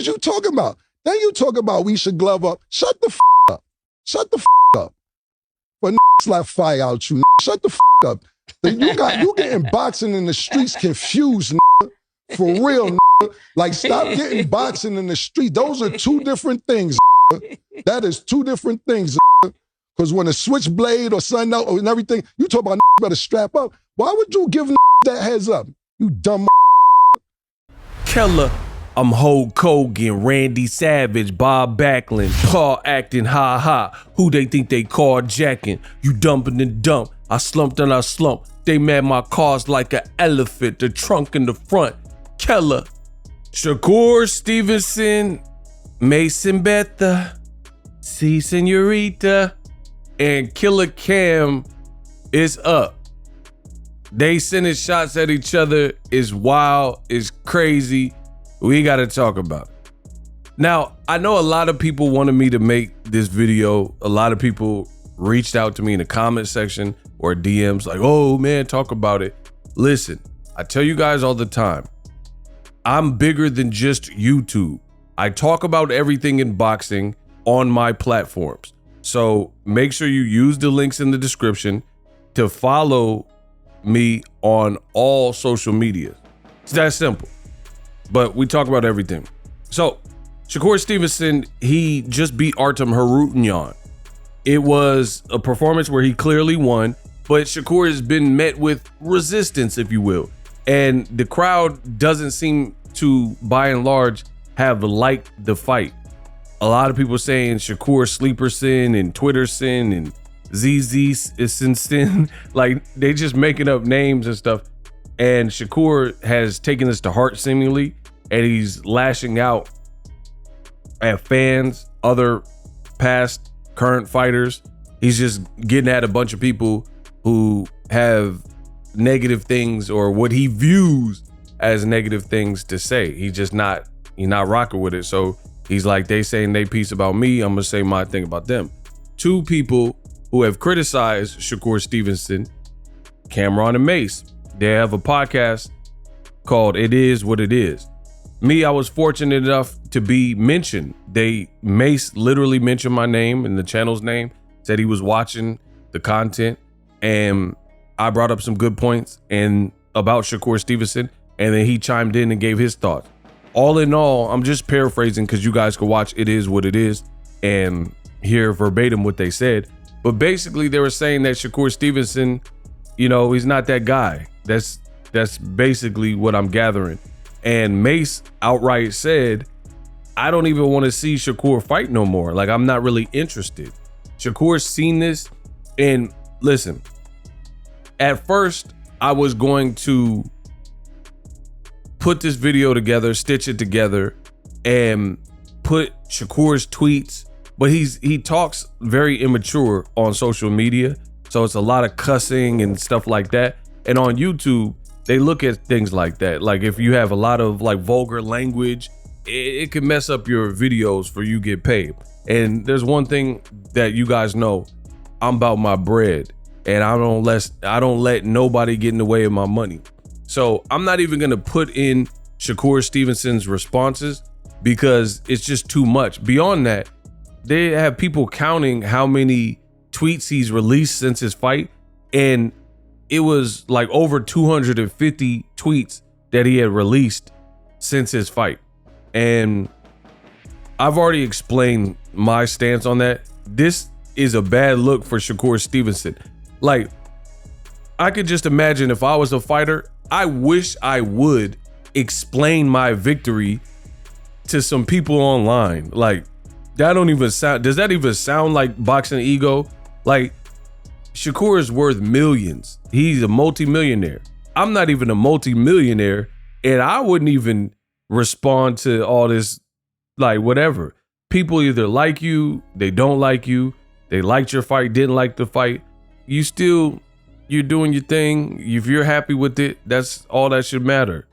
is you talking about? Then you talk about we should glove up. Shut the up. Shut the up. But slap fire out you. Shut the up. You getting boxing in the streets confused, for real. Like, stop getting boxing in the street. Those are two different things. That is two different things. Because when a switchblade or something out and everything, you talk about better strap up. Why would you give that heads up? You dumb. Killer. I'm Hulk Hogan, Randy Savage, Bob Backlund, car acting, ha ha. Who they think they carjacking? You dumping and dump. I slumped and I slump. They mad my car's like an elephant, the trunk in the front. Keller, Shakur Stevenson, Mason Betha, C Senorita, and Killer Cam is up. They sending shots at each other. Is wild, is crazy. We gotta talk about it. Now, I know a lot of people wanted me to make this video. A lot of people reached out to me in the comment section or DMs like, oh man, talk about it. Listen, I tell you guys all the time, I'm bigger than just YouTube. I talk about everything in boxing on my platforms. So make sure you use the links in the description to follow me on all social media. It's that simple. But we talk about everything. So Shakur Stevenson, he just beat Artem Harutyunyan. It was a performance where he clearly won, but Shakur has been met with resistance, if you will. And the crowd doesn't seem to, by and large, have liked the fight. A lot of people saying Shakur sleeper sin and Twitter sin and ZZ is sin. Like, they just making up names and stuff. And Shakur has taken this to heart seemingly, and he's lashing out at fans, other past, current fighters. He's just getting at a bunch of people who have negative things or what he views as negative things to say. He's not rocking with it. So he's like, they saying they piece about me, I'm gonna say my thing about them. Two people who have criticized Shakur Stevenson, Cam'ron and Mase. They have a podcast called It Is What It Is. Me, I was fortunate enough to be mentioned. Mase literally mentioned my name and the channel's name, said he was watching the content, and I brought up some good points and about Shakur Stevenson, and then he chimed in and gave his thoughts. All in all, I'm just paraphrasing because you guys can watch It Is What It Is and hear verbatim what they said. But basically, they were saying that Shakur Stevenson, he's not that guy. That's basically what I'm gathering. And Mase outright said, I don't even want to see Shakur fight no more. Like, I'm not really interested. Shakur's seen this, and listen, at first I was going to put this video together, stitch it together, and put Shakur's tweets, but he talks very immature on social media, so it's a lot of cussing and stuff like that. And on YouTube, they look at things like that. Like, if you have a lot of like vulgar language, it can mess up your videos for you get paid. And there's one thing that you guys know, I'm about my bread, and I don't let nobody get in the way of my money. So I'm not even gonna put in Shakur Stevenson's responses because it's just too much. Beyond that, they have people counting how many tweets he's released since his fight, and it was like over 250 tweets that he had released since his fight. And I've already explained my stance on that. This is a bad look for Shakur Stevenson. Like, I could just imagine if I was a fighter, I wish I would explain my victory to some people online. Like, that don't even sound, does that even sound like boxing ego? Like, Shakur is worth millions. He's a multi-millionaire. I'm not even a multi-millionaire, and I wouldn't even respond to all this, like, whatever. People either like you, they don't like you, they liked your fight, didn't like the fight. You're doing your thing. If you're happy with it, that's all that should matter.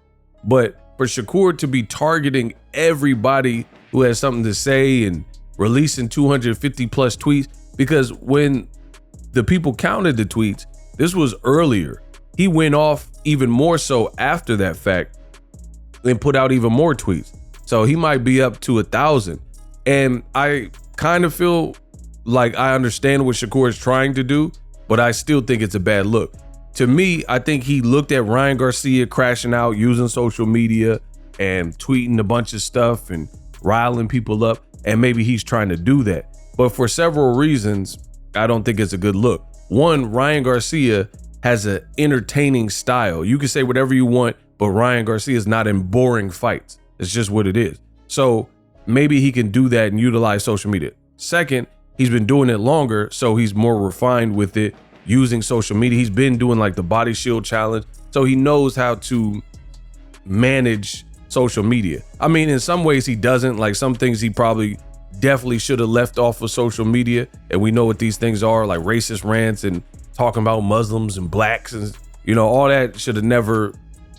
But for Shakur to be targeting everybody who has something to say and releasing 250 plus tweets, because when the people counted the tweets, this was earlier. He went off even more so after that fact and put out even more tweets. So he might be up to 1,000. And I kind of feel like I understand what Shakur is trying to do, but I still think it's a bad look. To me, I think he looked at Ryan Garcia crashing out using social media and tweeting a bunch of stuff and riling people up, and maybe he's trying to do that. But for several reasons, I don't think it's a good look. One, Ryan Garcia has an entertaining style. You can say whatever you want, but Ryan Garcia is not in boring fights. It's just what it is. So maybe he can do that and utilize social media. Second, he's been doing it longer, so he's more refined with it, using social media. He's been doing like the body shield challenge, so he knows how to manage social media. I mean, in some ways he doesn't. Like some things he probably definitely should have left off of social media, and we know what these things are, like racist rants and talking about Muslims and blacks, and all that should have never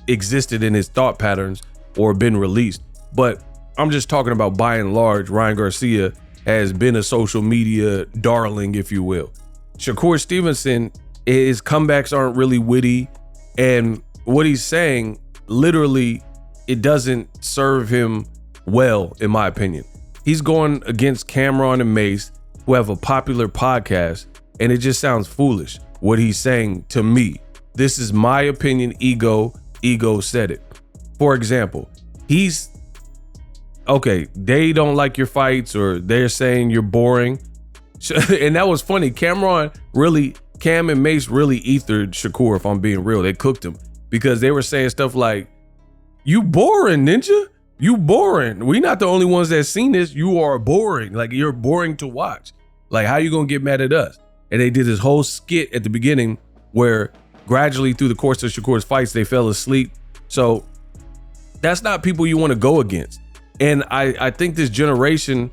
existed in his thought patterns or been released. But I'm just talking about, by and large, Ryan Garcia has been a social media darling, if you will. Shakur Stevenson, his comebacks aren't really witty, and what he's saying, literally, it doesn't serve him well, in my opinion. He's going against Camron and Mase, who have a popular podcast, and it just sounds foolish, what he's saying to me. This is my opinion, Ego said it. For example, they don't like your fights, or they're saying you're boring. And that was funny. Cam and Mase really ethered Shakur, if I'm being real. They cooked him because they were saying stuff like, "You boring, ninja. You boring. We not the only ones that seen this. You are boring. Like, you're boring to watch. Like, how you gonna get mad at us?" And they did this whole skit at the beginning where gradually through the course of Shakur's fights, they fell asleep. So that's not people you want to go against. And I think this generation,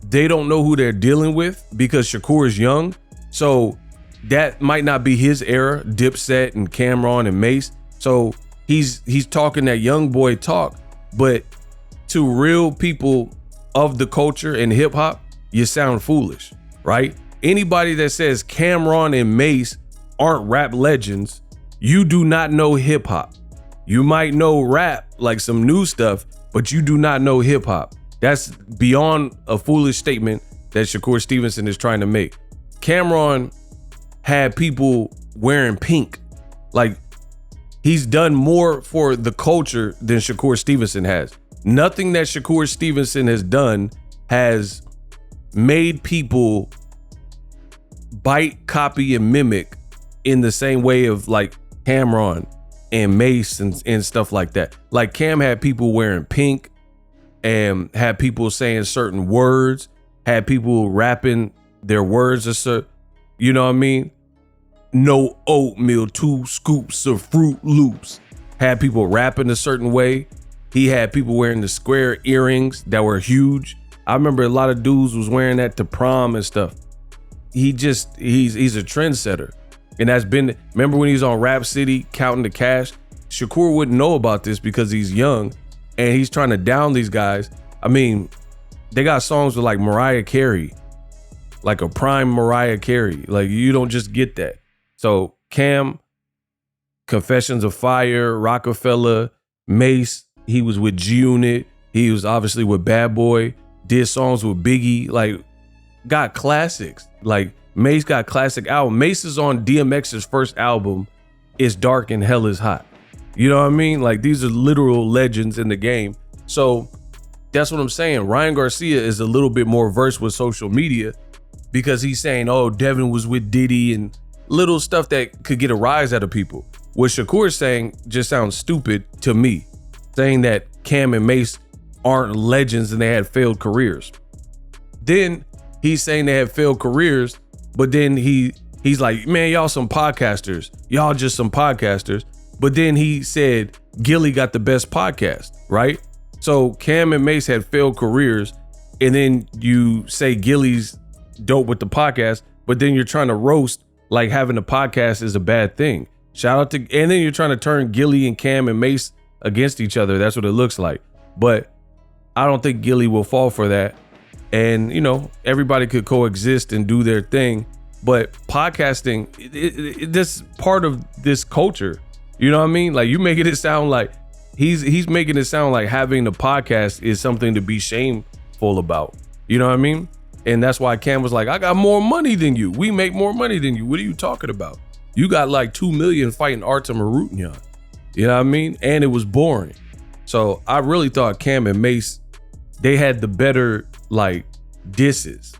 they don't know who they're dealing with because Shakur is young. So that might not be his era, Dipset and Camron and Mase. So he's talking that young boy talk, but to real people of the culture and hip hop, you sound foolish, right? Anybody that says Camron and Mase aren't rap legends, you do not know hip hop. You might know rap, like some new stuff, but you do not know hip hop. That's beyond a foolish statement that Shakur Stevenson is trying to make. Camron had people wearing pink. Like, he's done more for the culture than Shakur Stevenson has. Nothing that Shakur Stevenson has done has made people bite, copy, and mimic in the same way of like Camron and Mase and stuff like that. Like, Cam had people wearing pink and had people saying certain words, had people rapping their words, you know what I mean? No oatmeal, 2 scoops of Fruit Loops. Had people rapping a certain way. He had people wearing the square earrings that were huge. I remember a lot of dudes was wearing that to prom and stuff. He's a trendsetter. And that's been, remember when he was on Rap City counting the cash? Shakur wouldn't know about this because he's young and he's trying to down these guys. I mean, they got songs with like Mariah Carey, like a prime Mariah Carey. Like, you don't just get that. So Cam, Confessions of Fire, Rockefeller, Mase, he was with G-Unit. He was obviously with Bad Boy, did songs with Biggie, like got classics. Like, Mase got classic album. Mase is on DMX's first album, It's Dark and Hell is Hot. You know what I mean? Like, these are literal legends in the game. So that's what I'm saying. Ryan Garcia is a little bit more versed with social media because he's saying, oh, Devin was with Diddy and little stuff that could get a rise out of people. What Shakur is saying just sounds stupid to me, saying that Cam and Mase aren't legends and they had failed careers. Then he's saying they had failed careers, but then he's like, man, y'all some podcasters. Y'all just some podcasters. But then he said Gilly got the best podcast, right? So Cam and Mase had failed careers, and then you say Gilly's dope with the podcast, but then you're trying to roast like having a podcast is a bad thing. Shout out to, and then you're trying to turn Gilly and Cam and Mase against each other. That's what it looks like. But I don't think Gilly will fall for that. And, you know, everybody could coexist and do their thing. But podcasting, this part of this culture, you know what I mean? Like, you making it sound like he's making it sound like having a podcast is something to be shameful about. You know what I mean? And that's why Cam was like, I got more money than you. We make more money than you. What are you talking about? You got like 2 million fighting Artem Arutyan. You know what I mean? And it was boring. So I really thought Cam and Mase, they had the better like disses.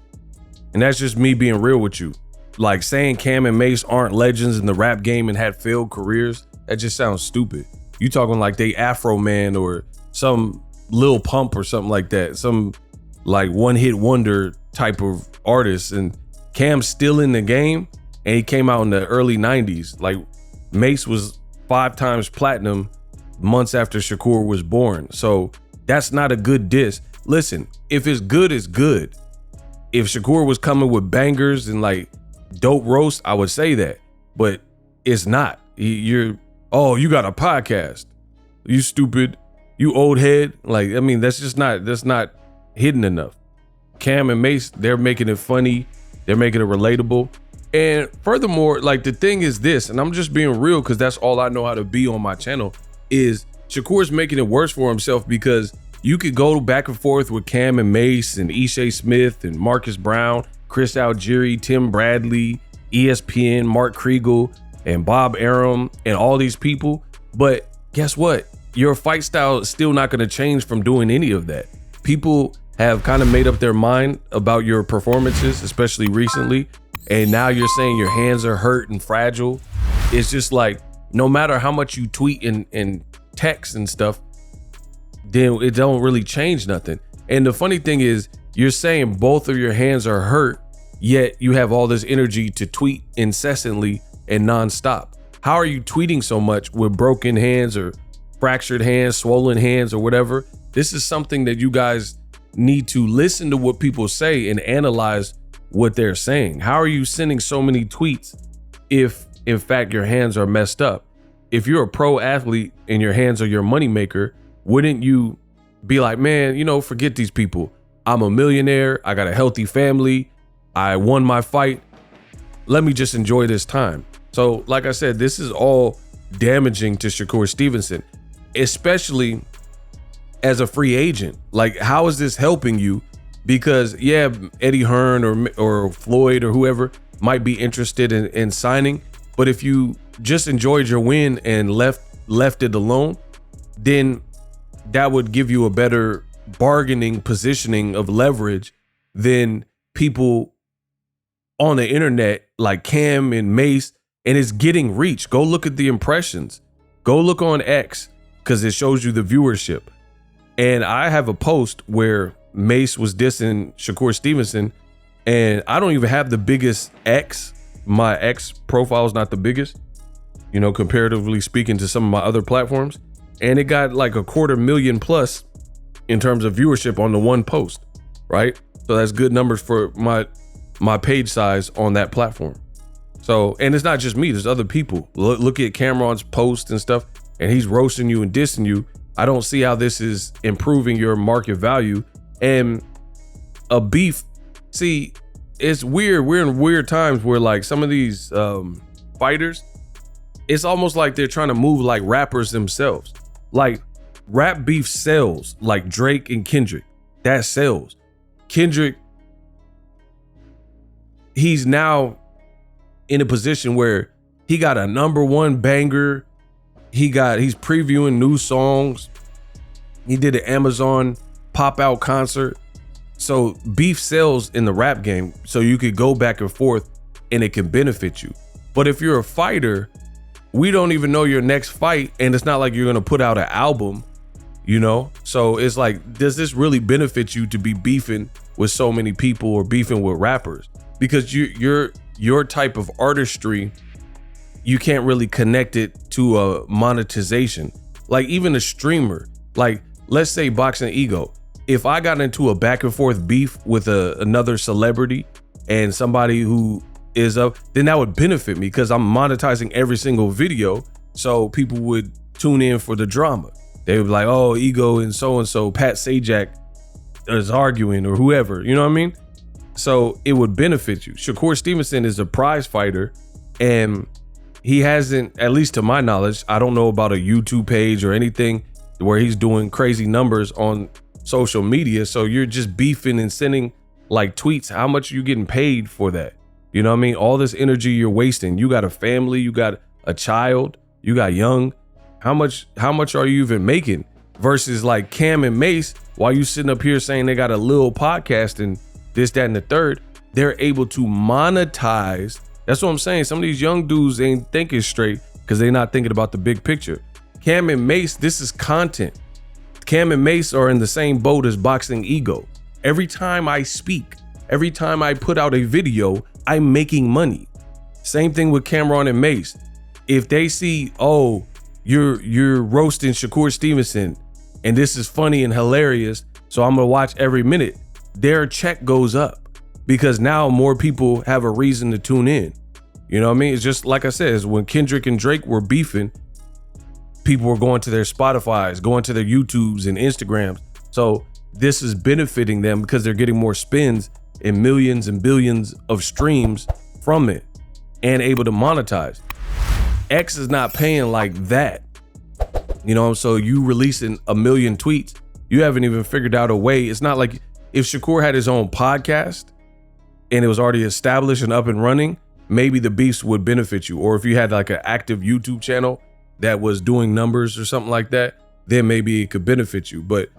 And that's just me being real with you. Like saying Cam and Mase aren't legends in the rap game and had failed careers, that just sounds stupid. You talking like they Afro Man or some Lil Pump or something like that. Some like one hit wonder type of artist. And Cam's still in the game and he came out in the early 90s. Like Mase was 5 times platinum months after Shakur was born. So that's not a good diss. Listen, if it's good, it's good. If Shakur was coming with bangers and like dope roast, I would say that, but it's not. You got a podcast. You stupid. You old head. Like, I mean, that's not hidden enough. Cam and Mase, they're making it funny. They're making it relatable. And furthermore, like the thing is this, and I'm just being real because that's all I know how to be on my channel, is Shakur's making it worse for himself because you could go back and forth with Cam and Mase and Ishe Smith and Marcus Brown, Chris Algieri, Tim Bradley, ESPN, Mark Kriegel, and Bob Arum, and all these people. But guess what? Your fight style is still not going to change from doing any of that. People have kind of made up their mind about your performances, especially recently. And now you're saying your hands are hurt and fragile. It's just like, no matter how much you tweet and text and stuff, then it don't really change nothing. And the funny thing is, you're saying both of your hands are hurt, yet you have all this energy to tweet incessantly and nonstop. How are you tweeting so much with broken hands or fractured hands, swollen hands or whatever? This is something that you guys need to listen to what people say and analyze what they're saying. How are you sending so many tweets if in fact your hands are messed up? If you're a pro athlete and your hands are your moneymaker, wouldn't you be like, man, forget these people. I'm a millionaire. I got a healthy family. I won my fight. Let me just enjoy this time. So like I said, this is all damaging to Shakur Stevenson, especially as a free agent. Like, how is this helping you? Because yeah, Eddie Hearn or Floyd or whoever might be interested in signing. But if you just enjoyed your win and left it alone, then that would give you a better bargaining positioning of leverage than people on the internet like Cam and Mase, and it's getting reach. Go look at the impressions. Go look on X because it shows you the viewership. And I have a post where Mase was dissing Shakur Stevenson, and I don't even have the biggest X. My X profile is not the biggest, comparatively speaking to some of my other platforms. And it got like 250,000 plus in terms of viewership on the one post, right? So that's good numbers for my page size on that platform. So, and it's not just me, there's other people. Look at Camron's post and stuff, and he's roasting you and dissing you. I don't see how this is improving your market value. And a beef, see, it's weird. We're in weird times where like some of these fighters, it's almost like they're trying to move like rappers themselves. Like rap beef sells, like Drake and Kendrick, that sells. Kendrick, he's now in a position where he got a #1 banger. He's previewing new songs. He did an Amazon pop out concert. So beef sells in the rap game. So you could go back and forth and it can benefit you. But if you're a fighter, we don't even know your next fight. And it's not like you're going to put out an album, So it's like, does this really benefit you to be beefing with so many people or beefing with rappers? Because your type of artistry, you can't really connect it to a monetization. Like even a streamer, like let's say BOXINGEGO. If I got into a back and forth beef with another celebrity and somebody who is up, then that would benefit me because I'm monetizing every single video. So people would tune in for the drama. They would be like, oh, Ego and so, Pat Sajak is arguing or whoever, you know what I mean? So it would benefit you. Shakur Stevenson is a prize fighter and he hasn't, at least to my knowledge, I don't know about a YouTube page or anything. where he's doing crazy numbers on social media. So you're just beefing and sending like tweets. How much are you getting paid for that? You know what I mean? All this energy you're wasting. You got a family, you got a child, you got young. How much are you even making? Versus like Cam and Mase, while you sitting up here saying they got a little podcast and this, that, and the third, they're able to monetize. That's what I'm saying. Some of these young dudes ain't thinking straight because they're not thinking about the big picture. Cam and Mase, this is content. Cam and Mase are in the same boat as Boxing Ego. Every time I speak, every time I put out a video, I'm making money. Same thing with Camron and Mase. If they see, oh, you're roasting Shakur Stevenson and this is funny and hilarious, so I'm gonna watch every minute, their check goes up because now more people have a reason to tune in. You know what I mean? It's just like I said, it's when Kendrick and Drake were beefing, people were going to their Spotifys, going to their YouTubes and Instagrams. So this is benefiting them because they're getting more spins and millions and billions of streams from it and able to monetize. X is not paying like that. You know, so you releasing a million tweets, you haven't even figured out a way. It's not like if Shakur had his own podcast and it was already established and up and running, maybe the beefs would benefit you. Or if you had like an active YouTube channel that was doing numbers or something like that, then maybe it could benefit you. But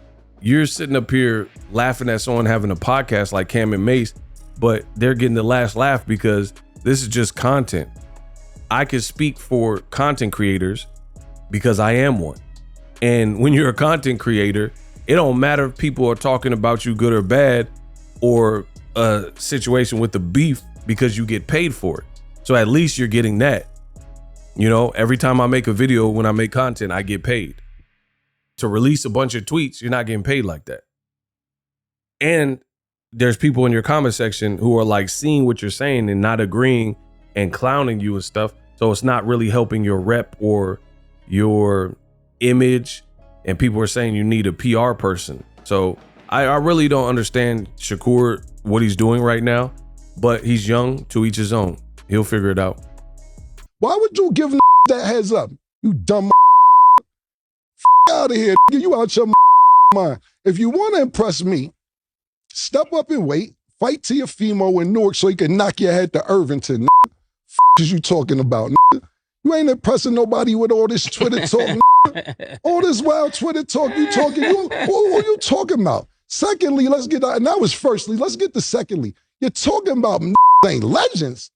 you're sitting up here laughing at someone having a podcast like Cam and Mase, but they're getting the last laugh because this is just content. I could speak for content creators because I am one. And when you're a content creator, it don't matter if people are talking about you good or bad or a situation with the beef because you get paid for it. So at least you're getting that. You know, every time I make a video, when I make content, I get paid. To release a bunch of tweets, you're not getting paid like that. And there's people in your comment section who are like seeing what you're saying and not agreeing and clowning you and stuff. So it's not really helping your rep or your image. And people are saying you need a PR person. So I really don't understand Shakur, what he's doing right now, but he's young, to each his own. He'll figure it out. Why would you give that heads up? You dumb out of here. You out your mind. If you want to impress me, step up and wait. Fight to your Fimo in Newark so he can knock your head to Irvington. Is you talking about? You ain't impressing nobody with all this Twitter talk. All this wild Twitter talk you talking. Who are you talking about? Secondly, let's get out. And that was firstly. Let's get to secondly. You're talking about ain't legends.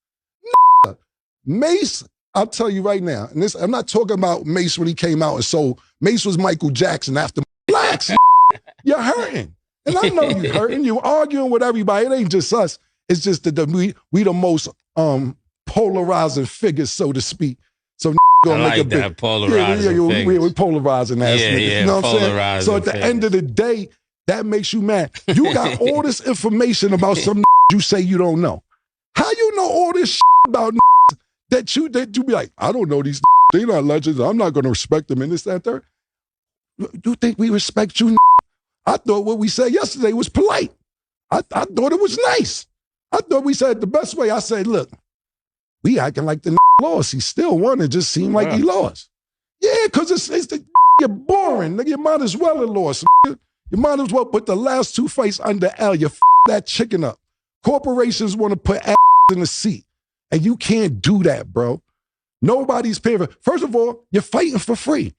Mase, I'll tell you right now, and this, I'm not talking about Mase when he came out and so Mase was Michael Jackson after blacks. You're hurting. And I know you're hurting. You're arguing with everybody. It ain't just us. It's just that we the most polarizing figures, so to speak. So gonna make a big, that polarizing we're polarizing ass niggas. Yeah, you know what I'm saying? So at the end of the day, that makes you mad. You got all this information about some you say you don't know. How you know all this about that you be like, I don't know these they're not legends. I'm not gonna respect them in this, that, third. You think we respect you? I thought what we said yesterday was polite. I thought it was nice. I thought we said the best way. I said, look, we acting like the lost. He still won. It just seemed like he lost. Yeah, because you're boring. Nigga, you might as well have lost. You might as well put the last two fights under L. You that chicken up. Corporations want to put ass in the seat. And you can't do that, bro. Nobody's paying for. First of all, you're fighting for free.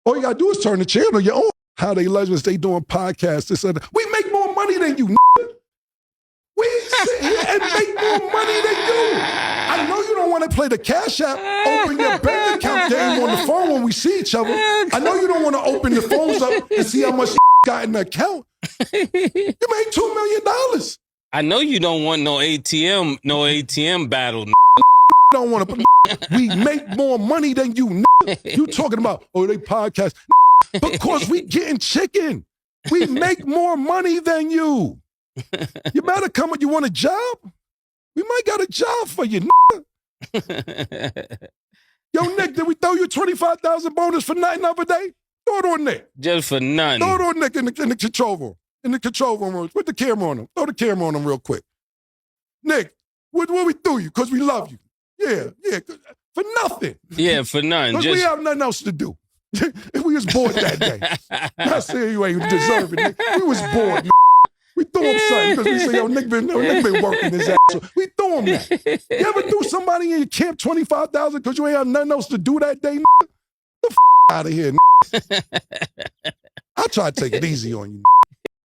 All you gotta do is turn the channel your own. How they legends, they doing podcasts, this and that. We make more money than you, We sit here and make more money than you. I know you don't want to play the Cash App, open your bank account game on the phone when we see each other. I know you don't want to open the phones up and see how much got in the account. You made $2 million. I know you don't want no ATM battle. Don't want to. We make more money than you. You talking about, oh, they podcast. Because we getting chicken. We make more money than you. You better come with, you want a job? We might got a job for you. Yo, Nick, did we throw you 25,000 bonus for nothing the other day? Throw it on Nick. Just for nothing. Throw it on Nick in the control room. In the control room. Put the camera on him. Throw the camera on him real quick. Nick, what we threw you? Because we love you. Yeah. For nothing. Yeah, for nothing. Because we have nothing else to do. We was bored that day. Not saying you ain't deserving it. We was bored, We threw him something because we say, yo, nigga been working his ass. So we threw him that. You ever threw somebody in your camp $25,000 because you ain't have nothing else to do that day, The out of here, I try to take it easy on you,